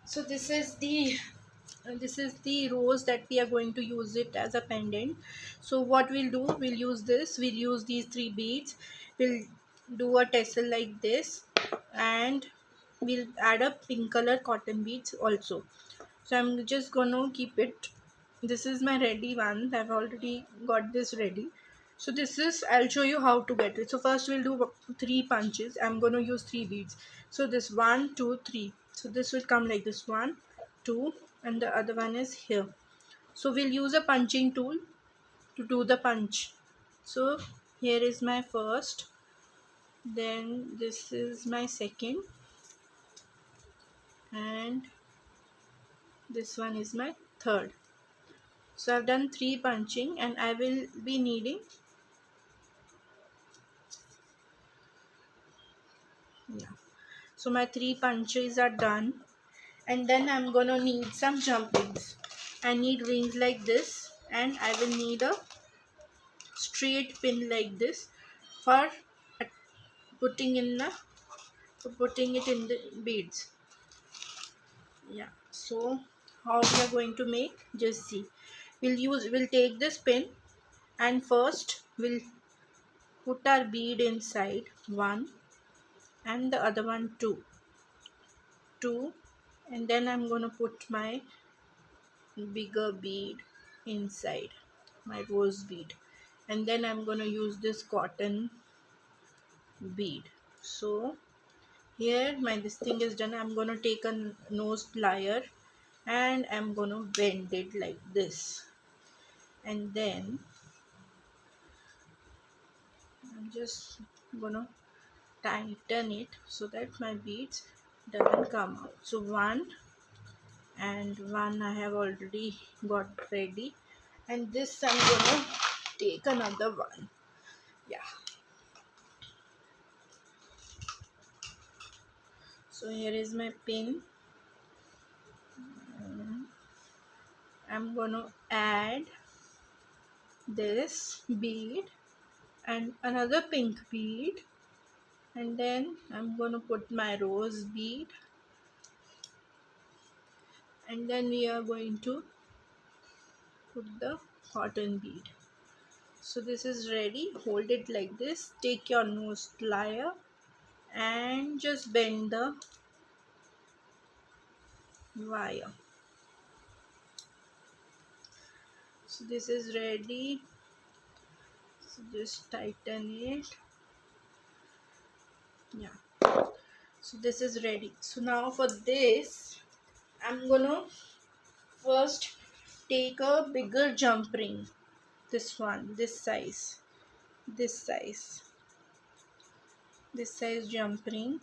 So this is the rose that we are going to use it as a pendant. So what we'll do, we'll use these three beads. We'll do a tassel like this, and we'll add a pink color cotton beads also. So I'm just gonna keep it. This is my ready one. I've already got this ready. So this is, I'll show you how to get it. So first we'll do three punches. I'm gonna use three beads. So this one, two, three. So this will come like this, one, two, and the other one is here. So we'll use a punching tool to do the punch. So here is my first, then this is my second, and this one is my third. So I've done three punching, and I will be needing, yeah, so my three punches are done, and then I'm gonna need some jump rings. I need rings like this, and I will need a straight pin like this for putting in the putting it in the beads. Yeah, so how we are going to make, just see. We'll take this pin, and first we'll put our bead inside, one, and the other one, two, and then I'm gonna put my bigger bead inside, my rose bead, and then I'm gonna use this cotton bead. So here my this thing is done. I'm gonna take a nose plier, and I'm gonna bend it like this, and then I'm just gonna tighten it so that my beads doesn't come out. So one and one I have already got ready, and this I'm gonna take another one. Yeah, so here is my pin. I'm gonna add this bead and another pink bead, and then I'm gonna put my rose bead, and then we are going to put the cotton bead. So this is ready. Hold it like this, take your nose plier, and just bend the wire. So this is ready. So just tighten it. Yeah, so this is ready. So now for this, I'm gonna first take a bigger jump ring, this one, this size this size jump ring.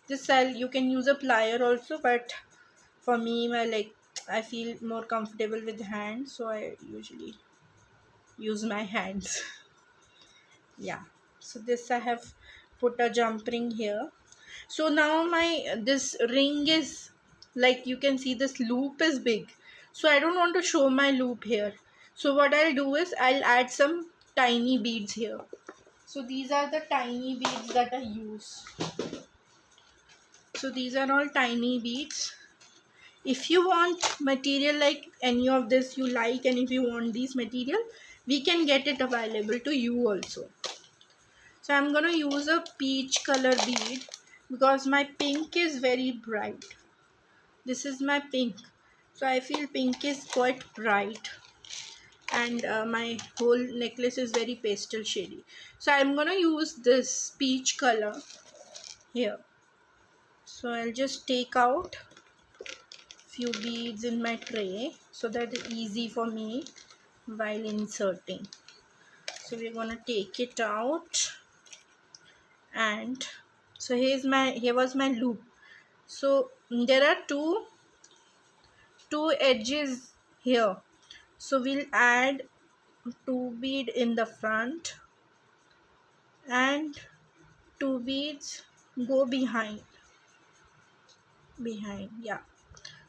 This style you can use a plier also, but for me, I feel more comfortable with hand, so I usually use my hands. Yeah, so this I have put a jump ring here. So now my this ring is, like you can see, this loop is big, so I don't want to show my loop here. So what I'll do is I'll add some tiny beads here. So these are the tiny beads that I use. So these are all tiny beads. If you want material like any of this you like, and if you want these material, we can get it available to you also. So I'm gonna use a peach color bead because my pink is very bright. This is my pink, so I feel pink is quite bright, and my whole necklace is very pastel shady. So I'm gonna use this peach color here. So I'll just take out few beads in my tray so that it's easy for me while inserting. So we're gonna take it out, and so here was my loop. So there are two edges here, so we'll add two bead in the front, and two beads go behind. Yeah,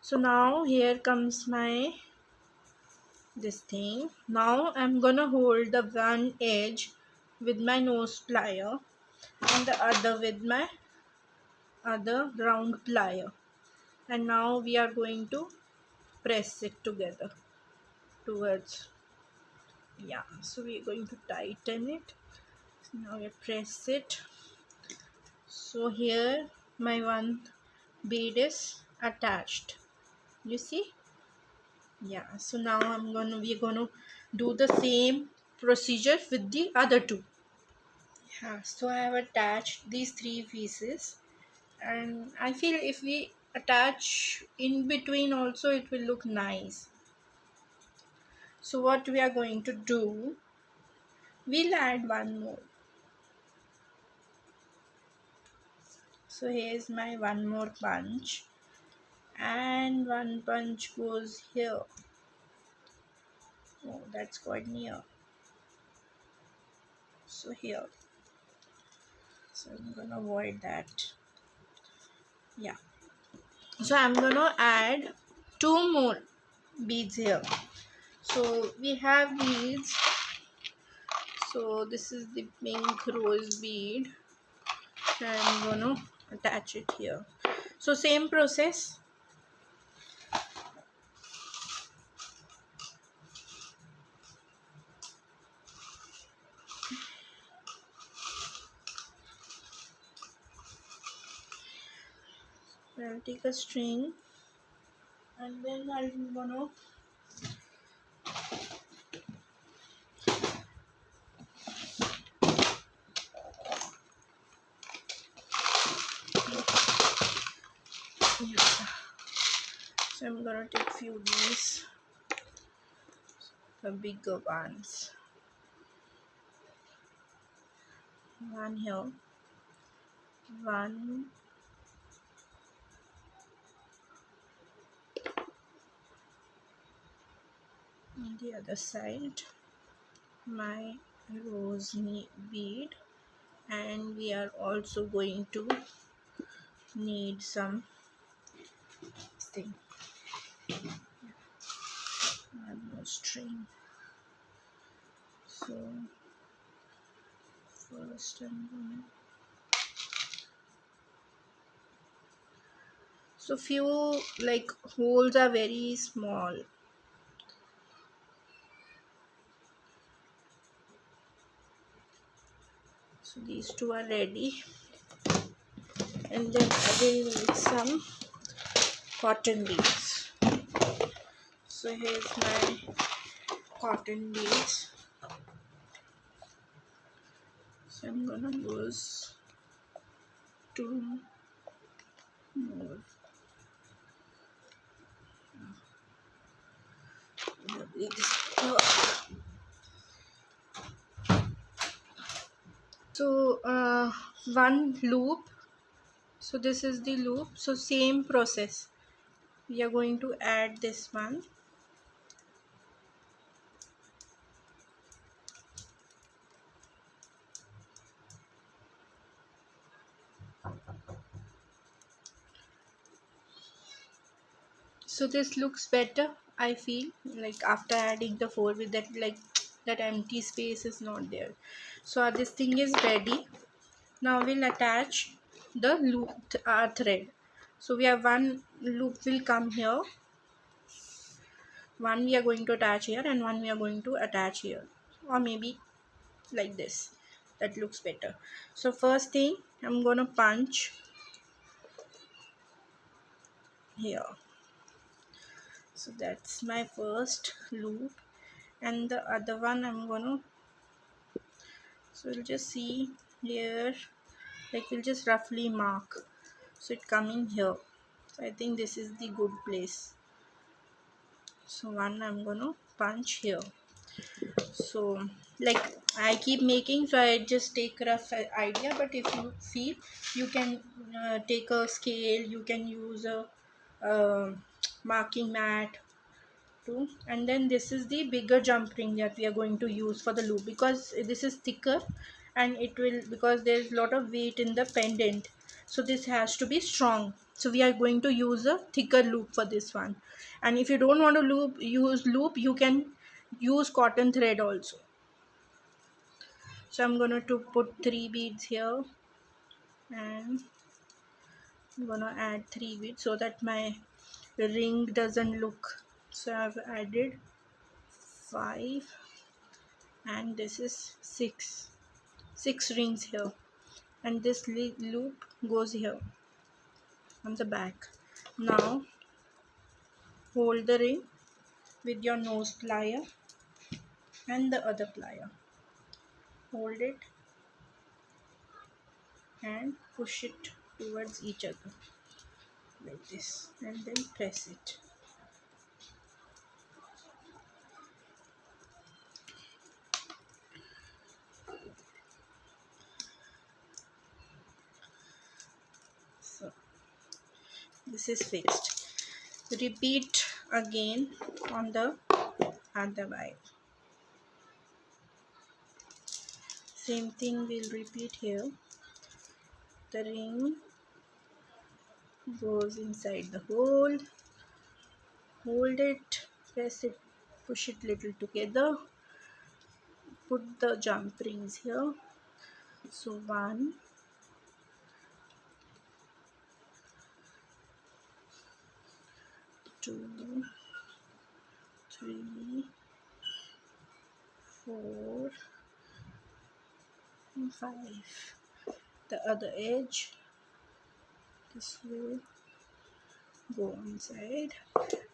so now here comes my this thing. Now I'm gonna hold the one edge with my nose plier, and the other with my other round plier. and now we are going to press it together towards, yeah, so we are going to tighten it. Now we press it. So here my one bead is attached, you see. Yeah, so now we're gonna do the same procedure with the other two. Yeah, so I have attached these three pieces, and I feel if we attach in between also it will look nice. So what we are going to do, we'll add one more. So here's my one more punch, and one punch goes here. Oh, that's quite near. So here, so I'm gonna avoid that. Yeah, so I'm gonna add two more beads here. So we have beads. So this is the pink rose bead, and I'm gonna attach it here. So same process. I'll take a string, and then I'm gonna yeah. So I'm gonna take few of these, the bigger ones. One here, one on the other side, my rose bead, and we are also going to need some thing, one more string. So first I'm gonna, so few like holes are very small. So these two are ready, and then I will need some cotton beads. So here's my cotton beads. So I'm gonna use two more. So one loop. So this is the loop. So same process. We are going to add this one. So this looks better, I feel, like after adding the four, with that, like that empty space is not there. So this thing is ready. Now we'll attach the loop thread. So we have one loop will come here, one we are going to attach here, and one we are going to attach here, or maybe like this. That looks better. So first thing, I'm gonna punch here. So that's my first loop, and the other one I'm gonna, so we'll just see here, like we'll just roughly mark, so it come in here. So I think this is the good place. So one I'm gonna punch here. So like I keep making, so I just take rough idea, but if you feel, you can take a scale, you can use a marking mat too. And then this is the bigger jump ring that we are going to use for the loop, because this is thicker, and it will, because there's a lot of weight in the pendant, so this has to be strong. So we are going to use a thicker loop for this one. And if you don't want to use loop, you can use cotton thread also. So I'm going to put 3 beads here, and I'm gonna add 3 beads so that my ring doesn't look. So I've added 5 and this is 6 rings here, and this loop goes here on the back. Now hold the ring with your nose plier and the other plier. Hold it and push it towards each other like this, and then press it. So this is fixed. Repeat again on the other side. Same thing we'll repeat here. The ring goes inside the hole. Hold it, press it, push it little together. Put the jump rings here. So 1, 2, 3, 4 and 5. The other edge, this will go inside.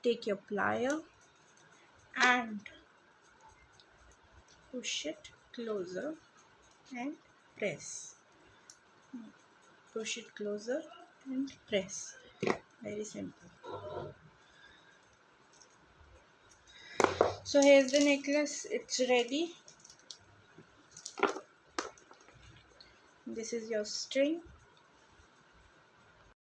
Take your plier and push it closer and press. Push it closer and press. Very simple. So here's the necklace. It's ready. This is your string.